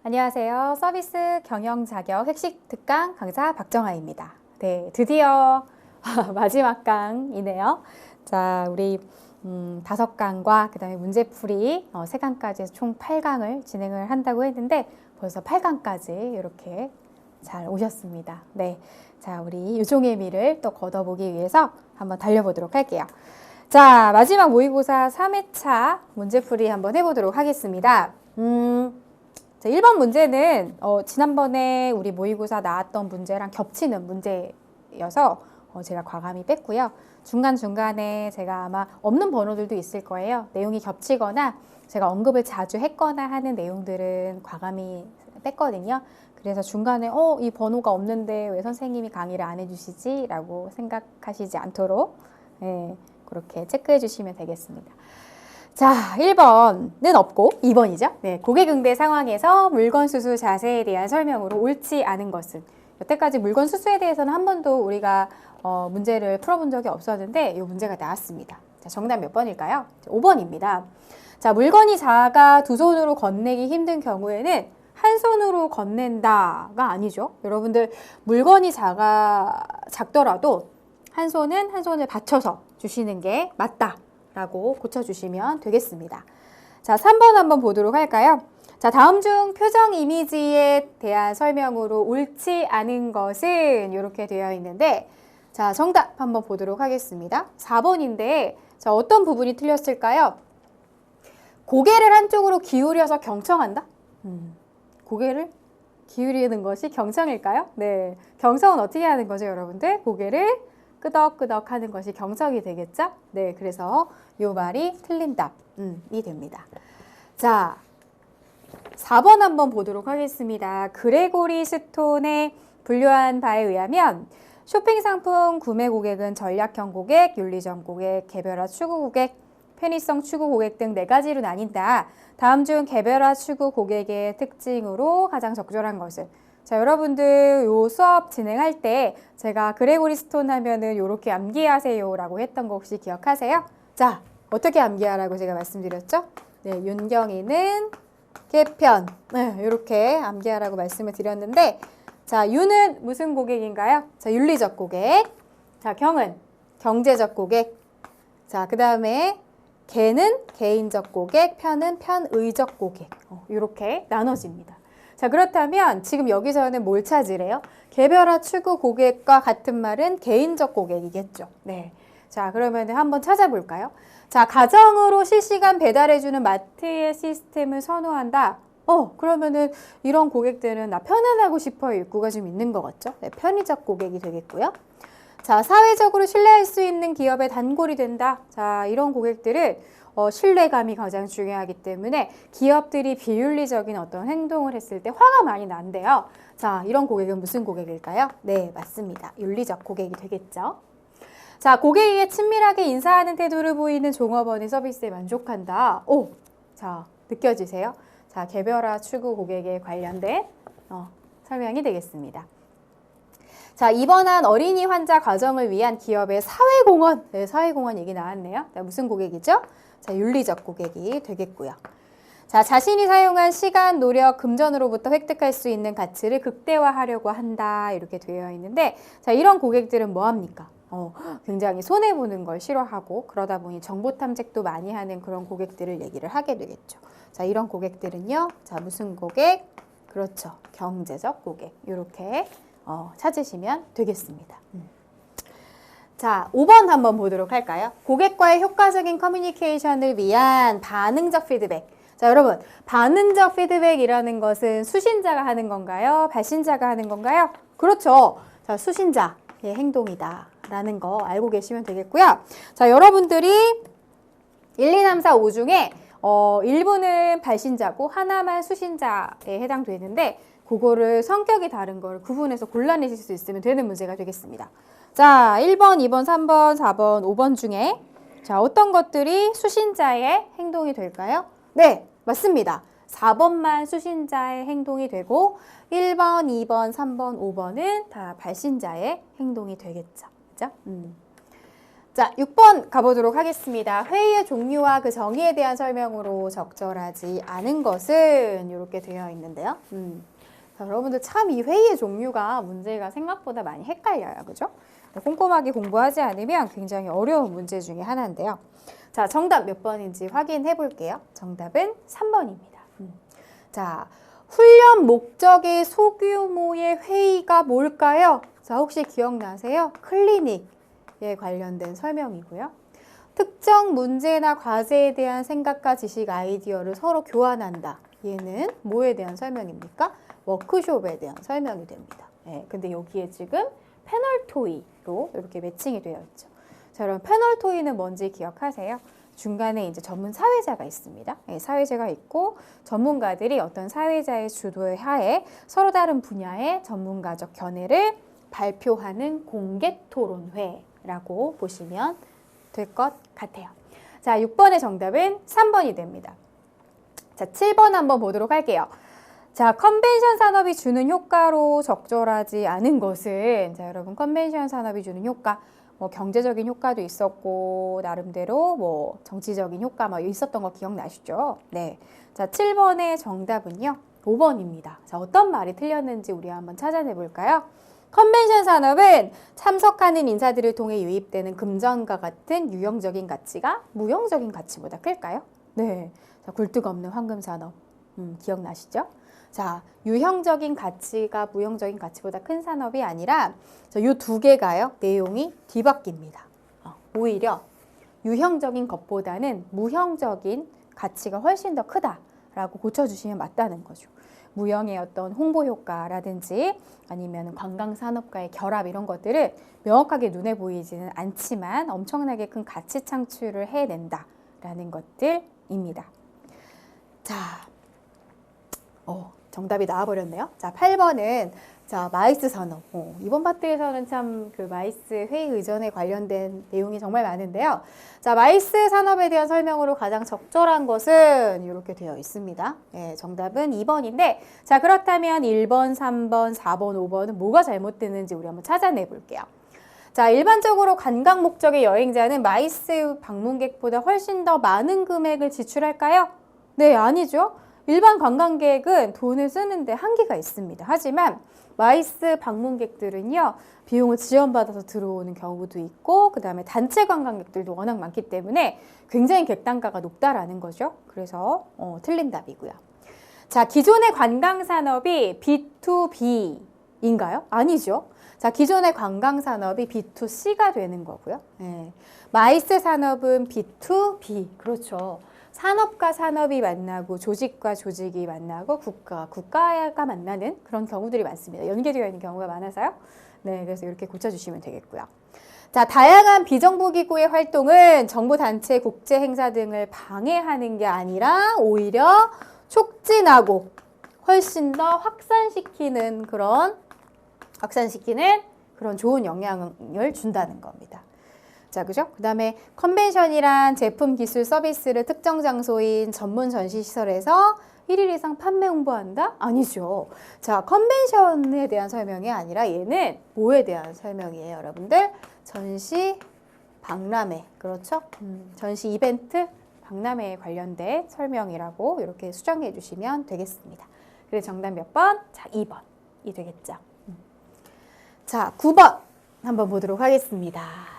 안녕하세요. 서비스 경영 자격 핵심 특강 강사 박정아입니다. 네, 드디어 마지막 강이네요. 자, 우리 5강과 그다음에 문제풀이 3강까지 해서 총 8강을 진행을 한다고 했는데 벌써 8강까지 이렇게 잘 오셨습니다. 네, 자, 우리 유종의 미를 또 걷어보기 위해서 한번 달려보도록 할게요. 자, 마지막 모의고사 3회차 문제풀이 한번 해보도록 하겠습니다. 자, 1번 문제는 지난번에 우리 모의고사 나왔던 문제랑 겹치는 문제여서 제가 과감히 뺐고요. 중간중간에 제가 아마 없는 번호들도 있을 거예요. 내용이 겹치거나 제가 언급을 자주 했거나 하는 내용들은 과감히 뺐거든요. 그래서 중간에 이 번호가 없는데 왜 선생님이 강의를 안 해주시지? 라고 생각하시지 않도록 그렇게 체크해 주시면 되겠습니다. 자, 1번은 없고 2번이죠. 네, 고객응대 상황에서 물건 수수 자세에 대한 설명으로 옳지 않은 것은, 여태까지 물건 수수에 대해서는 한 번도 우리가 문제를 풀어본 적이 없었는데 이 문제가 나왔습니다. 자, 정답 몇 번일까요? 5번입니다. 자, 물건이 작아 두 손으로 건네기 힘든 경우에는 한 손으로 건넨다가 아니죠. 여러분들 물건이 작더라도 한 손을 받쳐서 주시는 게 맞다 라고 고쳐주시면 되겠습니다. 자, 3번 한번 보도록 할까요? 자, 다음 중 표정 이미지에 대한 설명으로 옳지 않은 것은 이렇게 되어 있는데, 자, 정답 한번 보도록 하겠습니다. 4번인데, 자, 어떤 부분이 틀렸을까요? 고개를 한쪽으로 기울여서 경청한다? 고개를 기울이는 것이 경청일까요? 네, 경청은 어떻게 하는 거죠, 여러분들? 고개를 끄덕끄덕 하는 것이 경청이 되겠죠? 네, 그래서 이 말이 틀린 답이 됩니다. 자, 4번 한번 보도록 하겠습니다. 그레고리 스톤의 분류한 바에 의하면 쇼핑 상품 구매 고객은 전략형 고객, 윤리적 고객, 개별화 추구 고객, 편의성 추구 고객 등 4가지로 나뉜다. 다음 중 개별화 추구 고객의 특징으로 가장 적절한 것은? 자, 여러분들 요 수업 진행할 때 제가 그레고리 스톤 하면은 요렇게 암기하세요 라고 했던 거 혹시 기억하세요? 자, 어떻게 암기하라고 제가 말씀드렸죠? 네, 윤경이는 개편. 네, 요렇게 암기하라고 말씀을 드렸는데, 자, 유는 무슨 고객인가요? 자, 윤리적 고객. 자, 경은 경제적 고객. 자, 그 다음에 개는 개인적 고객, 편은 편의적 고객. 요렇게 나눠집니다. 자, 그렇다면 지금 여기서는 뭘 찾으래요? 개별화 추구 고객과 같은 말은 개인적 고객이겠죠. 네. 자, 그러면 한번 찾아볼까요? 자, 가정으로 실시간 배달해주는 마트의 시스템을 선호한다. 그러면은 이런 고객들은 나 편안하고 싶어요 욕구가 좀 있는 것 같죠? 네, 편의적 고객이 되겠고요. 자, 사회적으로 신뢰할 수 있는 기업의 단골이 된다. 자, 이런 고객들은 신뢰감이 가장 중요하기 때문에 기업들이 비윤리적인 어떤 행동을 했을 때 화가 많이 난대요. 자, 이런 고객은 무슨 고객일까요? 네, 맞습니다. 윤리적 고객이 되겠죠. 자, 고객에게 친밀하게 인사하는 태도를 보이는 종업원의 서비스에 만족한다. 자, 느껴지세요? 자, 개별화 추구 고객에 관련된 설명이 되겠습니다. 자, 입원한 어린이 환자 가정을 위한 기업의 사회공헌. 네, 사회공헌 얘기 나왔네요. 자, 무슨 고객이죠? 자, 윤리적 고객이 되겠고요. 자, 자신이 사용한 시간, 노력, 금전으로부터 획득할 수 있는 가치를 극대화하려고 한다. 이렇게 되어 있는데, 자, 이런 고객들은 뭐 합니까? 굉장히 손해보는 걸 싫어하고 그러다 보니 정보 탐색도 많이 하는 그런 고객들을 얘기를 하게 되겠죠. 자, 이런 고객들은요. 자, 무슨 고객? 그렇죠. 경제적 고객. 이렇게 찾으시면 되겠습니다. 자, 5번 한번 보도록 할까요? 고객과의 효과적인 커뮤니케이션을 위한 반응적 피드백. 자, 여러분, 반응적 피드백이라는 것은 수신자가 하는 건가요? 발신자가 하는 건가요? 그렇죠. 자, 수신자의 행동이다 라는 거 알고 계시면 되겠고요. 자, 여러분들이 1, 2, 3, 4, 5 중에 일부는 발신자고 하나만 수신자에 해당되는데, 그거를 성격이 다른 걸 구분해서 골라내실 수 있으면 되는 문제가 되겠습니다. 자, 1번, 2번, 3번, 4번, 5번 중에 자, 어떤 것들이 수신자의 행동이 될까요? 네, 맞습니다. 4번만 수신자의 행동이 되고 1번, 2번, 3번, 5번은 다 발신자의 행동이 되겠죠. 그죠? 자, 6번 가보도록 하겠습니다. 회의의 종류와 그 정의에 대한 설명으로 적절하지 않은 것은 이렇게 되어 있는데요. 자, 여러분들 참 이 회의의 종류가 문제가 생각보다 많이 헷갈려요. 그죠? 꼼꼼하게 공부하지 않으면 굉장히 어려운 문제 중에 하나인데요. 자, 정답 몇 번인지 확인해 볼게요. 정답은 3번입니다. 자, 훈련 목적의 소규모의 회의가 뭘까요? 자, 혹시 기억나세요? 클리닉에 관련된 설명이고요. 특정 문제나 과제에 대한 생각과 지식, 아이디어를 서로 교환한다. 얘는 뭐에 대한 설명입니까? 워크숍에 대한 설명이 됩니다. 네, 근데 여기에 지금 패널 토의로 이렇게 매칭이 되어 있죠. 자, 그럼 패널 토의는 뭔지 기억하세요? 중간에 이제 전문 사회자가 있습니다. 네, 사회자가 있고 전문가들이 어떤 사회자의 주도의 하에 서로 다른 분야의 전문가적 견해를 발표하는 공개 토론회라고 보시면 될 것 같아요. 자, 6번의 정답은 3번이 됩니다. 자, 7번 한번 보도록 할게요. 자, 컨벤션 산업이 주는 효과로 적절하지 않은 것은, 자, 여러분, 컨벤션 산업이 주는 효과, 뭐 경제적인 효과도 있었고 나름대로 뭐 정치적인 효과 막 있었던 거 기억나시죠? 네. 자, 7번의 정답은요. 5번입니다. 자, 어떤 말이 틀렸는지 우리 한번 찾아내 볼까요? 컨벤션 산업은 참석하는 인사들을 통해 유입되는 금전과 같은 유형적인 가치가 무형적인 가치보다 클까요? 네. 자, 굴뚝 없는 황금 산업. 기억나시죠? 자, 유형적인 가치가 무형적인 가치보다 큰 산업이 아니라 이 두 개가요, 내용이 뒤바뀝니다. 오히려 유형적인 것보다는 무형적인 가치가 훨씬 더 크다라고 고쳐주시면 맞다는 거죠. 무형의 어떤 홍보 효과라든지 아니면 관광산업과의 결합 이런 것들을 명확하게 눈에 보이지는 않지만 엄청나게 큰 가치 창출을 해낸다라는 것들입니다. 자, 정답이 나와버렸네요. 자, 8번은 자, 마이스 산업. 이번 파트에서는 참 그 마이스 회의 의전에 관련된 내용이 정말 많은데요. 자, 마이스 산업에 대한 설명으로 가장 적절한 것은 이렇게 되어 있습니다. 네, 정답은 2번인데, 자, 그렇다면 1번, 3번, 4번, 5번은 뭐가 잘못됐는지 우리 한번 찾아내 볼게요. 자, 일반적으로 관광 목적의 여행자는 마이스 방문객보다 훨씬 더 많은 금액을 지출할까요? 네, 아니죠. 일반 관광객은 돈을 쓰는데 한계가 있습니다. 하지만 마이스 방문객들은요, 비용을 지원받아서 들어오는 경우도 있고, 그 다음에 단체 관광객들도 워낙 많기 때문에 굉장히 객단가가 높다라는 거죠. 그래서 틀린 답이고요. 자, 기존의 관광산업이 B2B인가요? 아니죠. 자, 기존의 관광산업이 B2C가 되는 거고요. 네. 마이스 산업은 B2B, 그렇죠. 산업과 산업이 만나고 조직과 조직이 만나고 국가가 만나는 그런 경우들이 많습니다. 연계되어 있는 경우가 많아서요. 네, 그래서 이렇게 고쳐주시면 되겠고요. 자, 다양한 비정부기구의 활동은 정부단체, 국제행사 등을 방해하는 게 아니라 오히려 촉진하고 훨씬 더 확산시키는 그런 좋은 영향을 준다는 겁니다. 자, 그죠? 그 다음에 컨벤션이란 제품, 기술, 서비스를 특정 장소인 전문 전시시설에서 1일 이상 판매 홍보한다? 아니죠. 자, 컨벤션에 대한 설명이 아니라 얘는 뭐에 대한 설명이에요, 여러분들? 전시, 박람회, 그렇죠? 전시 이벤트, 박람회에 관련된 설명이라고 이렇게 수정해 주시면 되겠습니다. 그래서 정답 몇 번? 자, 2번이 되겠죠. 자, 9번 한번 보도록 하겠습니다.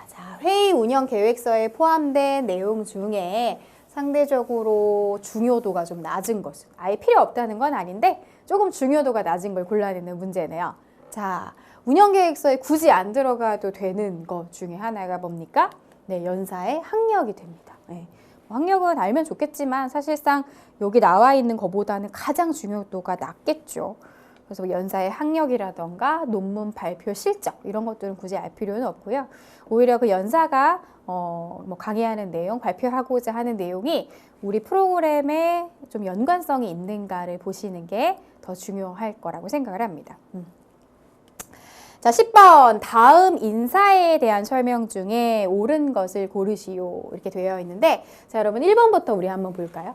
회의 운영 계획서에 포함된 내용 중에 상대적으로 중요도가 좀 낮은 것은, 아예 필요 없다는 건 아닌데 조금 중요도가 낮은 걸 골라내는 문제네요. 자, 운영 계획서에 굳이 안 들어가도 되는 것 중에 하나가 뭡니까? 네, 연사의 학력이 됩니다. 네. 학력은 알면 좋겠지만 사실상 여기 나와 있는 것보다는 가장 중요도가 낮겠죠. 그래서 연사의 학력이라던가 논문 발표 실적 이런 것들은 굳이 알 필요는 없고요. 오히려 그 연사가 뭐 강의하는 내용, 발표하고자 하는 내용이 우리 프로그램에 좀 연관성이 있는가를 보시는 게 더 중요할 거라고 생각을 합니다. 자, 10번 다음 인사에 대한 설명 중에 옳은 것을 고르시오 이렇게 되어 있는데, 자, 여러분 1번부터 우리 한번 볼까요?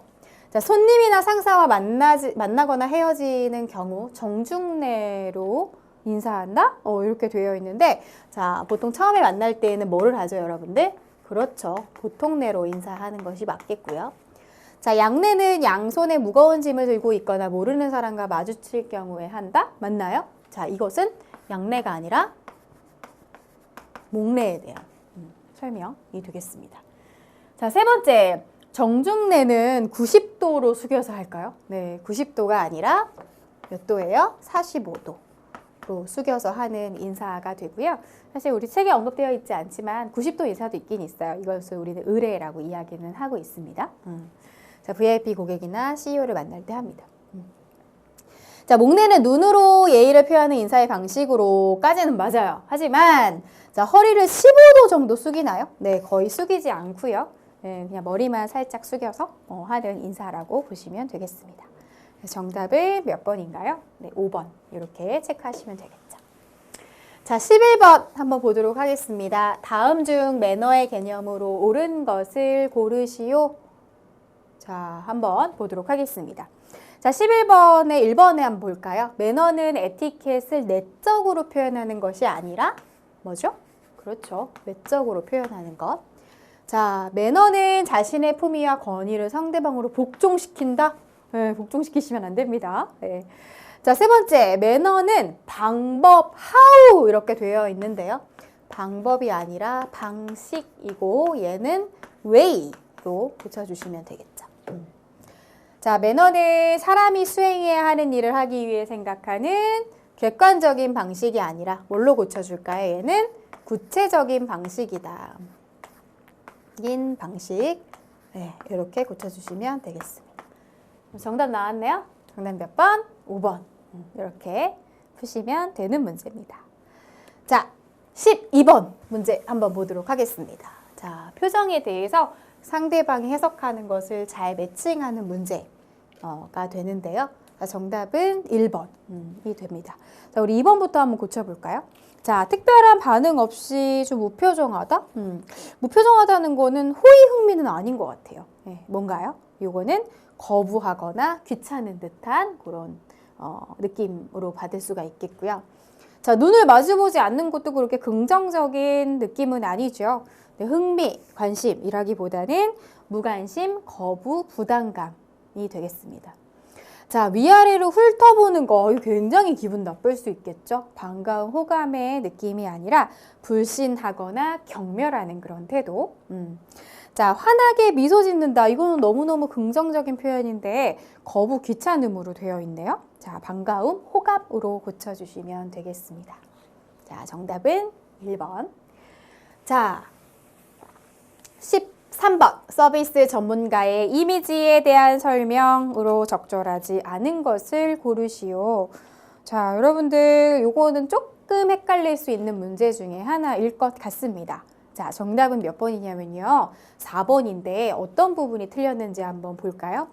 자, 손님이나 상사와 만나거나 헤어지는 경우 정중례로 인사한다? 이렇게 되어 있는데, 자, 보통 처음에 만날 때에는 뭐를 하죠, 여러분들? 그렇죠. 보통내로 인사하는 것이 맞겠고요. 자, 양내는 양손에 무거운 짐을 들고 있거나 모르는 사람과 마주칠 경우에 한다? 맞나요? 자, 이것은 양내가 아니라 목내에 대한 설명이 되겠습니다. 자, 세 번째, 정중내는 90도로 숙여서 할까요? 네, 90도가 아니라 몇 도예요? 45도로 숙여서 하는 인사가 되고요. 사실 우리 책에 언급되어 있지 않지만 90도 인사도 있긴 있어요. 이것을 우리는 의례라고 이야기는 하고 있습니다. 자, VIP 고객이나 CEO를 만날 때 합니다. 자, 목내는 눈으로 예의를 표하는 인사의 방식으로까지는 맞아요. 하지만 자, 허리를 15도 정도 숙이나요? 네, 거의 숙이지 않고요. 네, 그냥 머리만 살짝 숙여서 하는 인사라고 보시면 되겠습니다. 정답은 몇 번인가요? 네, 5번 이렇게 체크하시면 되겠죠. 자, 11번 한번 보도록 하겠습니다. 다음 중 매너의 개념으로 옳은 것을 고르시오. 자, 한번 보도록 하겠습니다. 자, 11번에 1번에 한번 볼까요? 매너는 에티켓을 내적으로 표현하는 것이 아니라 뭐죠? 그렇죠. 외적으로 표현하는 것. 자, 매너는 자신의 품위와 권위를 상대방으로 복종시킨다? 네, 복종시키시면 안 됩니다. 네. 자, 세 번째, 매너는 방법, how 이렇게 되어 있는데요. 방법이 아니라 방식이고 얘는 way로 고쳐주시면 되겠죠. 자, 매너는 사람이 수행해야 하는 일을 하기 위해 생각하는 객관적인 방식이 아니라 뭘로 고쳐줄까요? 얘는 구체적인 방식이다. 인 방식. 네, 이렇게 고쳐주시면 되겠습니다. 정답 나왔네요. 정답 몇 번? 5번. 이렇게 푸시면 되는 문제입니다. 자, 12번 문제 한번 보도록 하겠습니다. 자, 표정에 대해서 상대방이 해석하는 것을 잘 매칭하는 문제가 되는데요. 자, 정답은 1번이 됩니다. 자, 우리 2번부터 한번 고쳐볼까요? 자, 특별한 반응 없이 좀 무표정하다? 무표정하다는 거는 호의 흥미는 아닌 것 같아요. 네, 뭔가요? 요거는 거부하거나 귀찮은 듯한 그런 느낌으로 받을 수가 있겠고요. 자, 눈을 마주보지 않는 것도 그렇게 긍정적인 느낌은 아니죠. 네, 흥미, 관심이라기보다는 무관심, 거부, 부담감이 되겠습니다. 자, 위아래로 훑어보는 거 굉장히 기분 나쁠 수 있겠죠. 반가운 호감의 느낌이 아니라 불신하거나 경멸하는 그런 태도. 자, 환하게 미소 짓는다. 이거는 너무너무 긍정적인 표현인데 거부, 귀찮음으로 되어 있네요. 자, 반가움, 호감으로 고쳐주시면 되겠습니다. 자, 정답은 1번. 자, 13번. 서비스 전문가의 이미지에 대한 설명으로 적절하지 않은 것을 고르시오. 자, 여러분들 요거는 조금 헷갈릴 수 있는 문제 중에 하나일 것 같습니다. 자, 정답은 몇 번이냐면요. 4번인데 어떤 부분이 틀렸는지 한번 볼까요?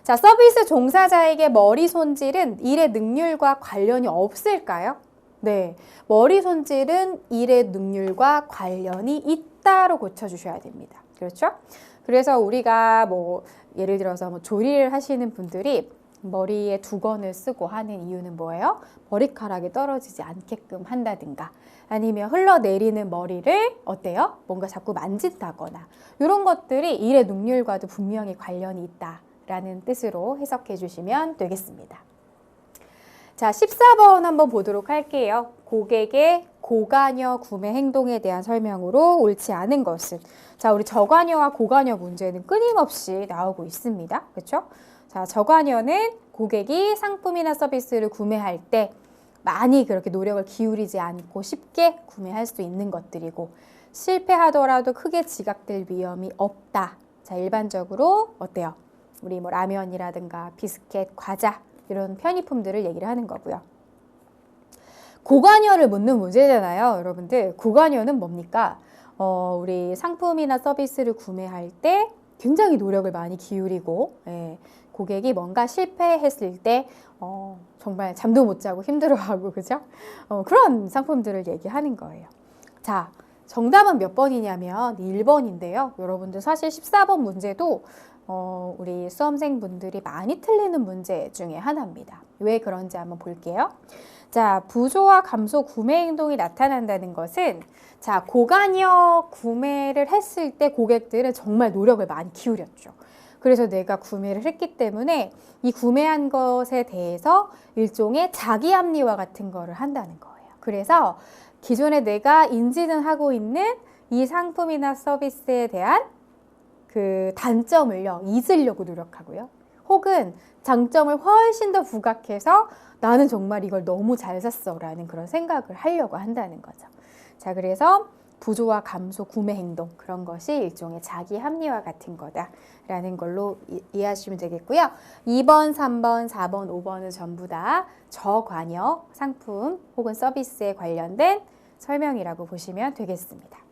자, 서비스 종사자에게 머리 손질은 일의 능률과 관련이 없을까요? 네, 머리 손질은 일의 능률과 관련이 있다로 고쳐주셔야 됩니다. 그렇죠? 그래서 우리가 예를 들어서 조리를 하시는 분들이 머리에 두건을 쓰고 하는 이유는 뭐예요? 머리카락이 떨어지지 않게끔 한다든가 아니면 흘러내리는 머리를 어때요? 뭔가 자꾸 만진다거나 이런 것들이 일의 능률과도 분명히 관련이 있다라는 뜻으로 해석해 주시면 되겠습니다. 자, 14번 한번 보도록 할게요. 고객의 고관여 구매 행동에 대한 설명으로 옳지 않은 것은 자, 우리 저관여와 고관여 문제는 끊임없이 나오고 있습니다. 그렇죠? 자, 저관여는 고객이 상품이나 서비스를 구매할 때 많이 그렇게 노력을 기울이지 않고 쉽게 구매할 수 있는 것들이고 실패하더라도 크게 지각될 위험이 없다. 자, 일반적으로 어때요? 우리 라면이라든가 비스켓, 과자 이런 편의품들을 얘기를 하는 거고요. 고관여를 묻는 문제잖아요. 여러분들 고관여는 뭡니까? 우리 상품이나 서비스를 구매할 때 굉장히 노력을 많이 기울이고 고객이 뭔가 실패했을 때 정말 잠도 못 자고 힘들어하고 그죠? 그런 상품들을 얘기하는 거예요. 자, 정답은 몇 번이냐면 1번인데요. 여러분들 사실 14번 문제도 우리 수험생분들이 많이 틀리는 문제 중에 하나입니다. 왜 그런지 한번 볼게요. 자, 부조화 감소 구매 행동이 나타난다는 것은 자, 고관여 구매를 했을 때 고객들은 정말 노력을 많이 기울였죠. 그래서 내가 구매를 했기 때문에 이 구매한 것에 대해서 일종의 자기 합리화 같은 거를 한다는 거예요. 그래서 기존에 내가 인지는 하고 있는 이 상품이나 서비스에 대한 그 단점을요, 잊으려고 노력하고요. 혹은 장점을 훨씬 더 부각해서 나는 정말 이걸 너무 잘 샀어 라는 그런 생각을 하려고 한다는 거죠. 자, 그래서 부조화 감소 구매 행동, 그런 것이 일종의 자기 합리화 같은 거다라는 걸로 이해하시면 되겠고요. 2번, 3번, 4번, 5번은 전부 다 저관여 상품 혹은 서비스에 관련된 설명이라고 보시면 되겠습니다.